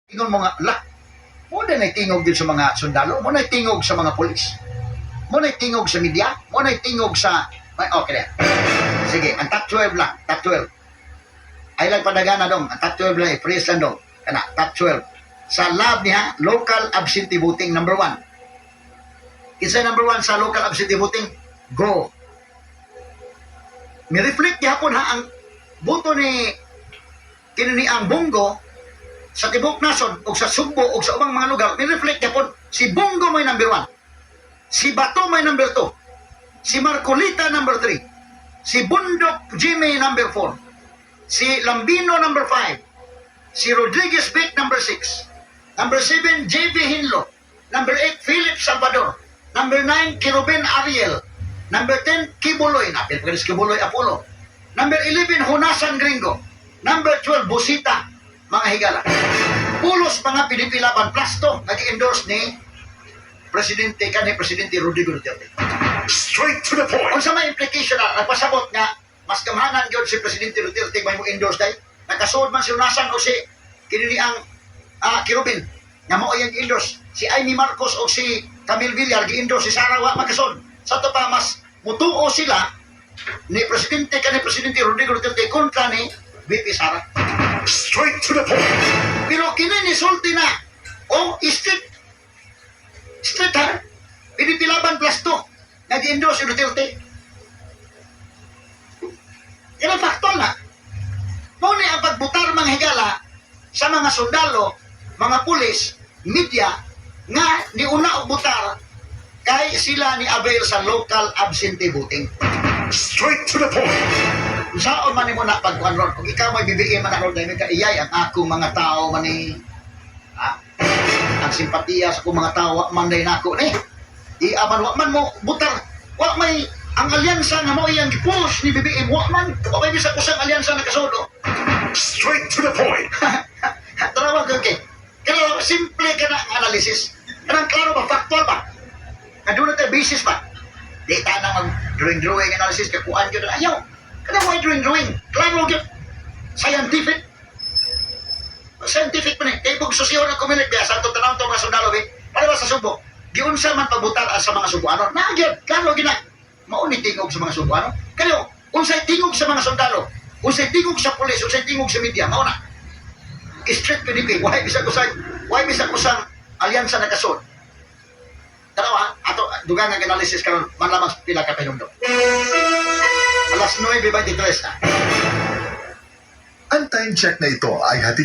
Ingon mo nga, mo na tingog din sa mga sundalo, mo na tingog sa mga polis, mo na tingog sa media, mo na tingog sa... Okay na. Sige, ang top 12 lang, top 12. Ay lang padagana dong, ang top 12 lang, freeze lang dong. Kana, top 12. Sa lab niya, local absentee voting, number 1. Isa number 1 sa local absentee voting, go. Mireflect gihapon ha, ang boto ni kinini ang Bongo sa Tibok Nason o sa Sugbo o sa ubang mga lugar, mireflect gihapon si Bongo may number 1, si Bato may number 2, si Marcolita number 3, si Bundok Jimmy number 4, si Lambino number 5, si Rodriguez Vic number 6, number 7 JV Hinlo, number 8 Philip Salvador, number 9 Kirubin Ariel, number 10 Kibuloy, napil pa Kibuloy Apollo, number 11 Hunasan Gringo, number 12 Busita, mga higala. Pulos mga pinipilaban plus to nag-endorse ni Presidente Rodrigo Duterte. Straight to the point. Kung sa may implication na nagpasabot nga mas kamhanan yun si Presidente Duterte may mo endorse day, nagkasuod man si Hunasan o si kinini ang Kirubin nga mo yung endorse si Amy Marcos o si Camille Villar gi-endorse si Sara wa magkasod. Sa to pa mas mutuo sila ni Presidente Rodrigo Duterte kontra ni VP Sara. Straight to the point. Pero kininisulti na o straight ha, pinipilaban plus to nag-endorse si Duterte. Yan ang faktor na. Muna ang pagbutar mga higala sa mga sundalo, mga pulis, media, nga ni una og butar kay sila ni avail sa local absentee voting. Straight to the point. Saan man mo na pagkuhan ron? Kung ikaw may BBM man ako, dahil ka iyay ang akong mga tao man ni ang simpatiya sa akong mga tao, man dahil na ako ni iaman, wak man mo butar, wak may ang alyansa nga mo iyang push ni BBM, wak man, o may bisa kusang alyansa na kasodo. Straight to the point. Tarawa ko, okay. Kaya simple ka na analysis. Kanang klaro ba, factual ba? Kaduna tayo basis ba? Di ta na mag-drawing analysis, kakuan yun, ayaw. Kada mo drawing, klaro yun. Scientific. Scientific pa ni. Kaya pag sosiyo ng community, sa itong tanong itong mga sundalo, para ba sa Subo? Giunsa man pagbutar sa mga Subuano. Nagyan, klaro gina. Mauni tingog sa mga Subuano. Kaya, unsay tingog sa mga sundalo, unsay tingog sa pulis, unsay tingog sa media, mauna. Straight PDP, why bisa kusang alyansa na kasod. Tanawa, ato dugang ang analysis karon man lamang pila ka pinundo. Alas 9:23 na. Ang time check na ito ay hatid